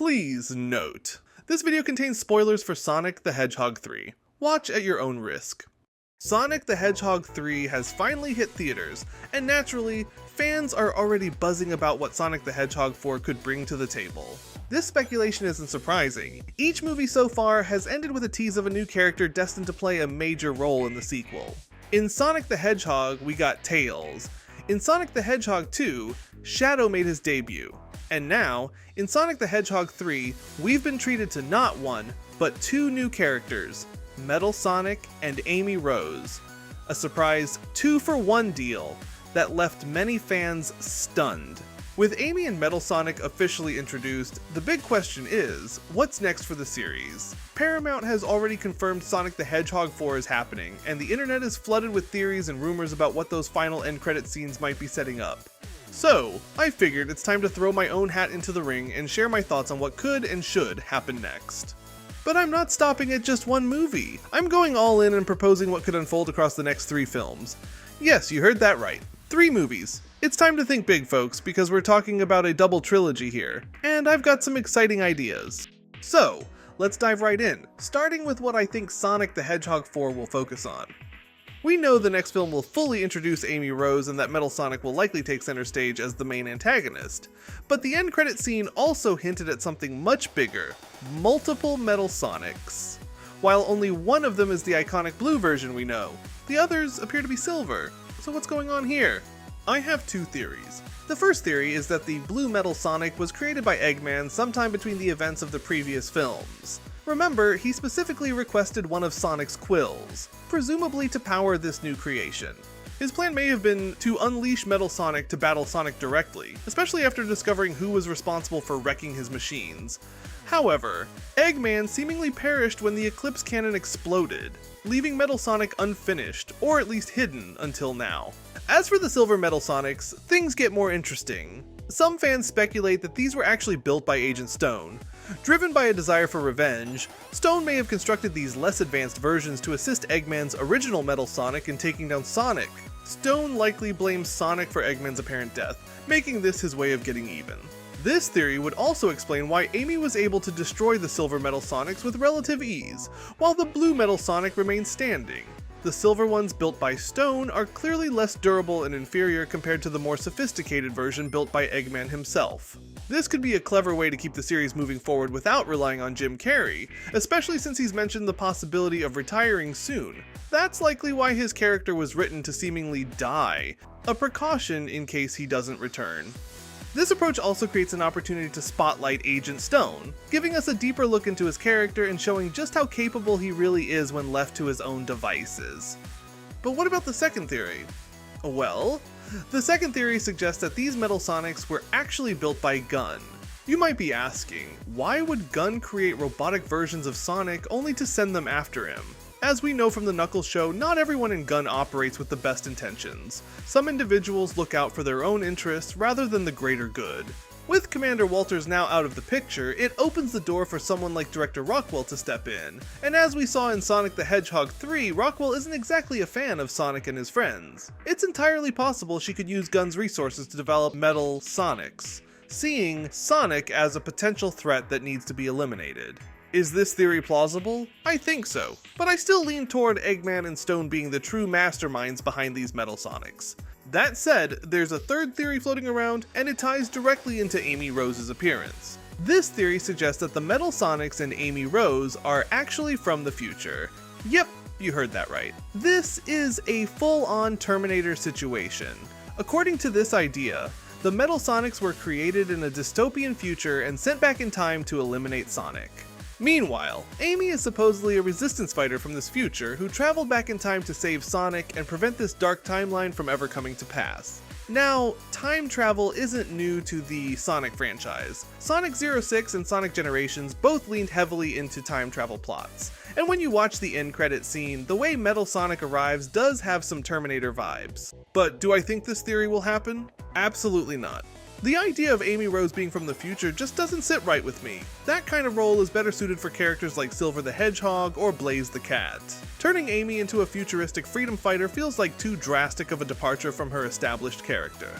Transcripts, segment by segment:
Please note, this video contains spoilers for Sonic the Hedgehog 3. Watch at your own risk. Sonic the Hedgehog 3 has finally hit theaters, and naturally, fans are already buzzing about what Sonic the Hedgehog 4 could bring to the table. This speculation isn't surprising. Each movie so far has ended with a tease of a new character destined to play a major role in the sequel. In Sonic the Hedgehog, we got Tails. In Sonic the Hedgehog 2, Shadow made his debut. And now, in Sonic the Hedgehog 3, we've been treated to not one, but two new characters, Metal Sonic and Amy Rose. A surprise 2-for-1 deal that left many fans stunned. With Amy and Metal Sonic officially introduced, the big question is, what's next for the series? Paramount has already confirmed Sonic the Hedgehog 4 is happening, and the internet is flooded with theories and rumors about what those final end credit scenes might be setting up. So, I figured it's time to throw my own hat into the ring and share my thoughts on what could and should happen next. But I'm not stopping at just one movie. I'm going all in and proposing what could unfold across the next 3 films. Yes, you heard that right. 3 movies. It's time to think big, folks, because we're talking about a double trilogy here, and I've got some exciting ideas. So, let's dive right in, starting with what I think Sonic the Hedgehog 4 will focus on. We know the next film will fully introduce Amy Rose and that Metal Sonic will likely take center stage as the main antagonist, but the end credit scene also hinted at something much bigger: multiple Metal Sonics. While only one of them is the iconic blue version we know, the others appear to be silver. So what's going on here? I have 2 theories. The first theory is that the blue Metal Sonic was created by Eggman sometime between the events of the previous films. Remember, he specifically requested one of Sonic's quills, presumably to power this new creation. His plan may have been to unleash Metal Sonic to battle Sonic directly, especially after discovering who was responsible for wrecking his machines. However, Eggman seemingly perished when the Eclipse Cannon exploded, leaving Metal Sonic unfinished, or at least hidden until now. As for the silver Metal Sonics, things get more interesting. Some fans speculate that these were actually built by Agent Stone. Driven by a desire for revenge, Stone may have constructed these less advanced versions to assist Eggman's original Metal Sonic in taking down Sonic. Stone likely blames Sonic for Eggman's apparent death, making this his way of getting even. This theory would also explain why Amy was able to destroy the silver Metal Sonics with relative ease, while the blue Metal Sonic remains standing. The silver ones built by Stone are clearly less durable and inferior compared to the more sophisticated version built by Eggman himself. This could be a clever way to keep the series moving forward without relying on Jim Carrey, especially since he's mentioned the possibility of retiring soon. That's likely why his character was written to seemingly die, a precaution in case he doesn't return. This approach also creates an opportunity to spotlight Agent Stone, giving us a deeper look into his character and showing just how capable he really is when left to his own devices. But what about the second theory? Well, the second theory suggests that these Metal Sonics were actually built by Gunn. You might be asking, why would Gunn create robotic versions of Sonic only to send them after him? As we know from the Knuckles show, not everyone in Gunn operates with the best intentions. Some individuals look out for their own interests rather than the greater good. With Commander Walters now out of the picture, it opens the door for someone like Director Rockwell to step in. And as we saw in Sonic the Hedgehog 3, Rockwell isn't exactly a fan of Sonic and his friends. It's entirely possible she could use Gunn's resources to develop Metal Sonics, seeing Sonic as a potential threat that needs to be eliminated. Is this theory plausible? I think so, but I still lean toward Eggman and Stone being the true masterminds behind these Metal Sonics. That said, there's a third theory floating around, and it ties directly into Amy Rose's appearance. This theory suggests that the Metal Sonics and Amy Rose are actually from the future. Yep, you heard that right. This is a full-on Terminator situation. According to this idea, the Metal Sonics were created in a dystopian future and sent back in time to eliminate Sonic. Meanwhile, Amy is supposedly a resistance fighter from this future who traveled back in time to save Sonic and prevent this dark timeline from ever coming to pass. Now, time travel isn't new to the Sonic franchise. Sonic 06 and Sonic Generations both leaned heavily into time travel plots, and when you watch the end credit scene, the way Metal Sonic arrives does have some Terminator vibes. But do I think this theory will happen? Absolutely not. The idea of Amy Rose being from the future just doesn't sit right with me. That kind of role is better suited for characters like Silver the Hedgehog or Blaze the Cat. Turning Amy into a futuristic freedom fighter feels like too drastic of a departure from her established character.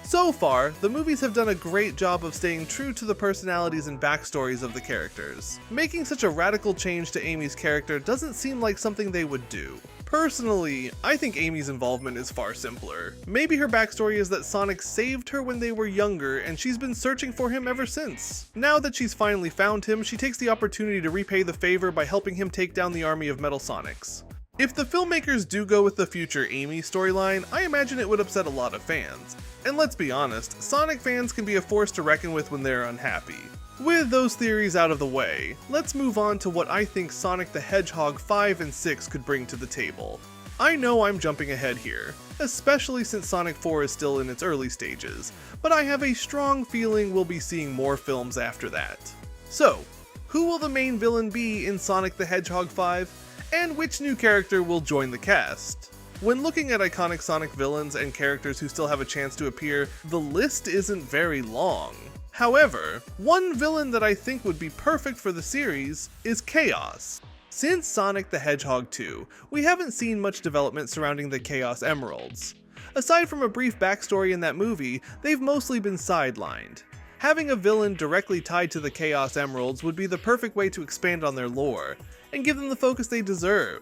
So far, the movies have done a great job of staying true to the personalities and backstories of the characters. Making such a radical change to Amy's character doesn't seem like something they would do. Personally, I think Amy's involvement is far simpler. Maybe her backstory is that Sonic saved her when they were younger and she's been searching for him ever since. Now that she's finally found him, she takes the opportunity to repay the favor by helping him take down the army of Metal Sonics. If the filmmakers do go with the future Amy storyline, I imagine it would upset a lot of fans. And let's be honest, Sonic fans can be a force to reckon with when they're unhappy. With those theories out of the way, let's move on to what I think Sonic the Hedgehog 5 and 6 could bring to the table. I know I'm jumping ahead here, especially since Sonic 4 is still in its early stages, but I have a strong feeling we'll be seeing more films after that. So, who will the main villain be in Sonic the Hedgehog 5? And which new character will join the cast? When looking at iconic Sonic villains and characters who still have a chance to appear, the list isn't very long. However, one villain that I think would be perfect for the series is Chaos. Since Sonic the Hedgehog 2, we haven't seen much development surrounding the Chaos Emeralds. Aside from a brief backstory in that movie, they've mostly been sidelined. Having a villain directly tied to the Chaos Emeralds would be the perfect way to expand on their lore, and give them the focus they deserve.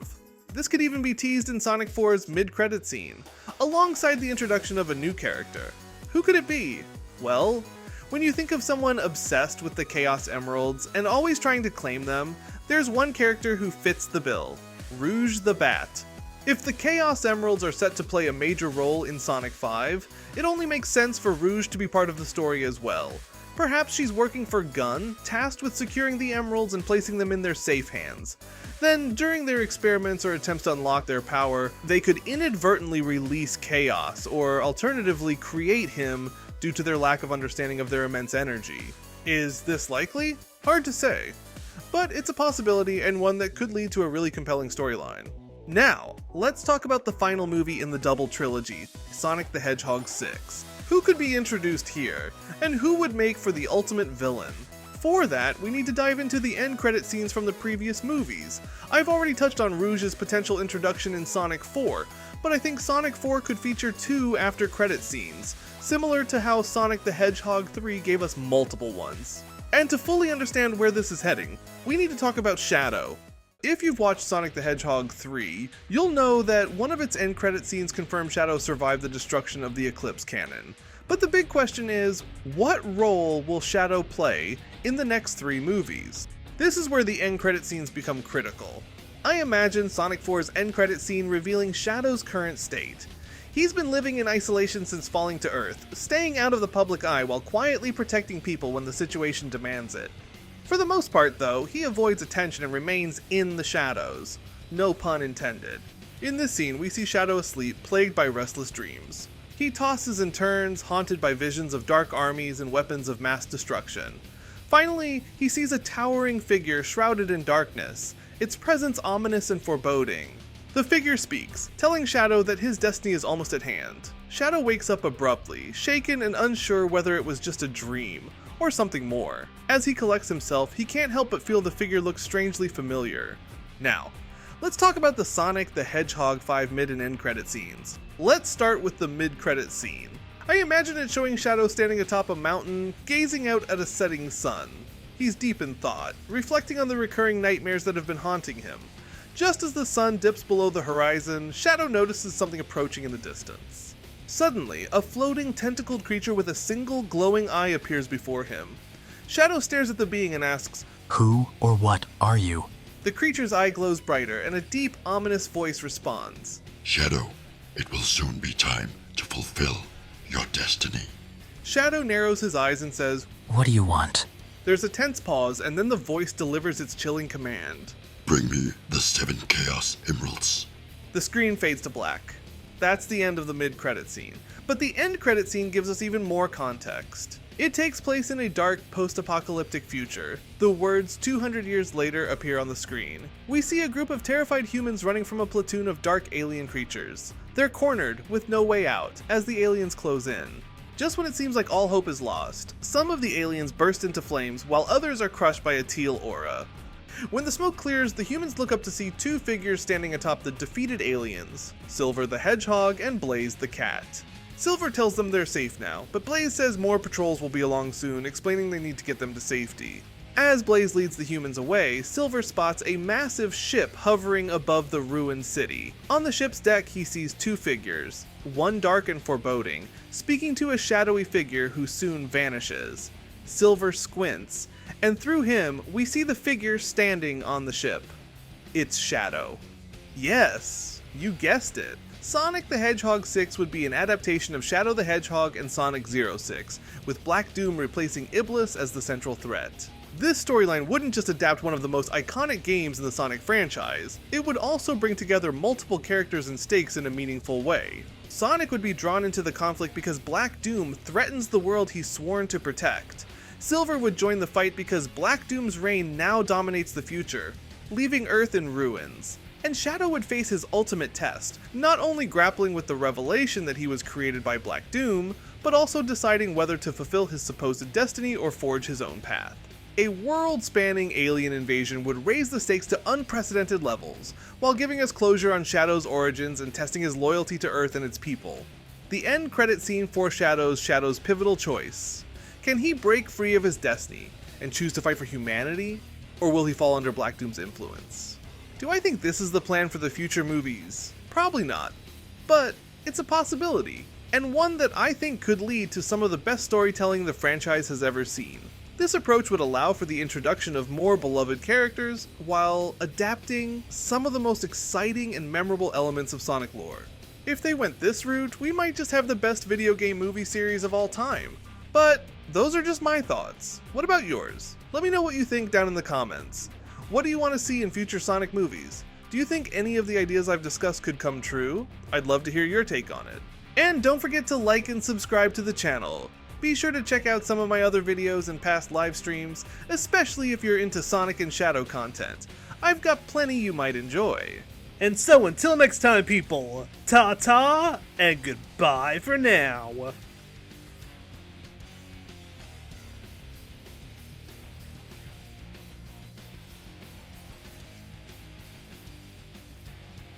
This could even be teased in Sonic 4's mid-credit scene, alongside the introduction of a new character. Who could it be? Well, when you think of someone obsessed with the Chaos Emeralds and always trying to claim them, there's one character who fits the bill: Rouge the Bat. If the Chaos Emeralds are set to play a major role in Sonic 5, it only makes sense for Rouge to be part of the story as well. Perhaps she's working for Gun, tasked with securing the emeralds and placing them in their safe hands. Then, during their experiments or attempts to unlock their power, they could inadvertently release Chaos, or alternatively create him due to their lack of understanding of their immense energy. Is this likely? Hard to say. But it's a possibility and one that could lead to a really compelling storyline. Now, let's talk about the final movie in the double trilogy, Sonic the Hedgehog 6. Who could be introduced here, and who would make for the ultimate villain? For that, we need to dive into the end credit scenes from the previous movies. I've already touched on Rouge's potential introduction in Sonic 4, but I think Sonic 4 could feature 2 after credit scenes, similar to how Sonic the Hedgehog 3 gave us multiple ones. And to fully understand where this is heading, we need to talk about Shadow. If you've watched Sonic the Hedgehog 3, you'll know that one of its end credit scenes confirmed Shadow survived the destruction of the Eclipse cannon. But the big question is, what role will Shadow play in the next 3 movies? This is where the end credit scenes become critical. I imagine Sonic 4's end credit scene revealing Shadow's current state. He's been living in isolation since falling to Earth, staying out of the public eye while quietly protecting people when the situation demands it. For the most part, though, he avoids attention and remains in the shadows. No pun intended. In this scene, we see Shadow asleep, plagued by restless dreams. He tosses and turns, haunted by visions of dark armies and weapons of mass destruction. Finally, he sees a towering figure shrouded in darkness, its presence ominous and foreboding. The figure speaks, telling Shadow that his destiny is almost at hand. Shadow wakes up abruptly, shaken and unsure whether it was just a dream, or something more. As he collects himself, he can't help but feel the figure look strangely familiar. Now, let's talk about the Sonic the Hedgehog 5 mid and end credit scenes. Let's start with the mid-credit scene. I imagine it showing Shadow standing atop a mountain, gazing out at a setting sun. He's deep in thought, reflecting on the recurring nightmares that have been haunting him. Just as the sun dips below the horizon, Shadow notices something approaching in the distance. Suddenly, a floating, tentacled creature with a single glowing eye appears before him. Shadow stares at the being and asks, "Who or what are you?" The creature's eye glows brighter, and a deep, ominous voice responds. "Shadow, it will soon be time to fulfill your destiny." Shadow narrows his eyes and says, "What do you want?" There's a tense pause, and then the voice delivers its chilling command. "Bring me the 7 Chaos Emeralds." The screen fades to black. That's the end of the mid-credit scene. But the end credit scene gives us even more context. It takes place in a dark, post-apocalyptic future. The words 200 years later appear on the screen. We see a group of terrified humans running from a platoon of dark alien creatures. They're cornered, with no way out, as the aliens close in. Just when it seems like all hope is lost, some of the aliens burst into flames while others are crushed by a teal aura. When the smoke clears, the humans look up to see 2 figures standing atop the defeated aliens, Silver the Hedgehog and Blaze the Cat. Silver tells them they're safe now, but Blaze says more patrols will be along soon, explaining they need to get them to safety. As Blaze leads the humans away, Silver spots a massive ship hovering above the ruined city. On the ship's deck, he sees two figures, one dark and foreboding, speaking to a shadowy figure who soon vanishes. Silver squints, and through him, we see the figure standing on the ship. It's Shadow. Yes, you guessed it. Sonic the Hedgehog 6 would be an adaptation of Shadow the Hedgehog and Sonic 06, with Black Doom replacing Iblis as the central threat. This storyline wouldn't just adapt one of the most iconic games in the Sonic franchise, it would also bring together multiple characters and stakes in a meaningful way. Sonic would be drawn into the conflict because Black Doom threatens the world he's sworn to protect. Silver would join the fight because Black Doom's reign now dominates the future, leaving Earth in ruins. And Shadow would face his ultimate test, not only grappling with the revelation that he was created by Black Doom, but also deciding whether to fulfill his supposed destiny or forge his own path. A world-spanning alien invasion would raise the stakes to unprecedented levels, while giving us closure on Shadow's origins and testing his loyalty to Earth and its people. The end credit scene foreshadows Shadow's pivotal choice. Can he break free of his destiny and choose to fight for humanity, or will he fall under Black Doom's influence? Do I think this is the plan for the future movies? Probably not, but it's a possibility, and one that I think could lead to some of the best storytelling the franchise has ever seen. This approach would allow for the introduction of more beloved characters, while adapting some of the most exciting and memorable elements of Sonic lore. If they went this route, we might just have the best video game movie series of all time. But those are just my thoughts. What about yours? Let me know what you think down in the comments. What do you want to see in future Sonic movies? Do you think any of the ideas I've discussed could come true? I'd love to hear your take on it. And don't forget to like and subscribe to the channel. Be sure to check out some of my other videos and past live streams, especially if you're into Sonic and Shadow content. I've got plenty you might enjoy. And so until next time, people, ta-ta and goodbye for now.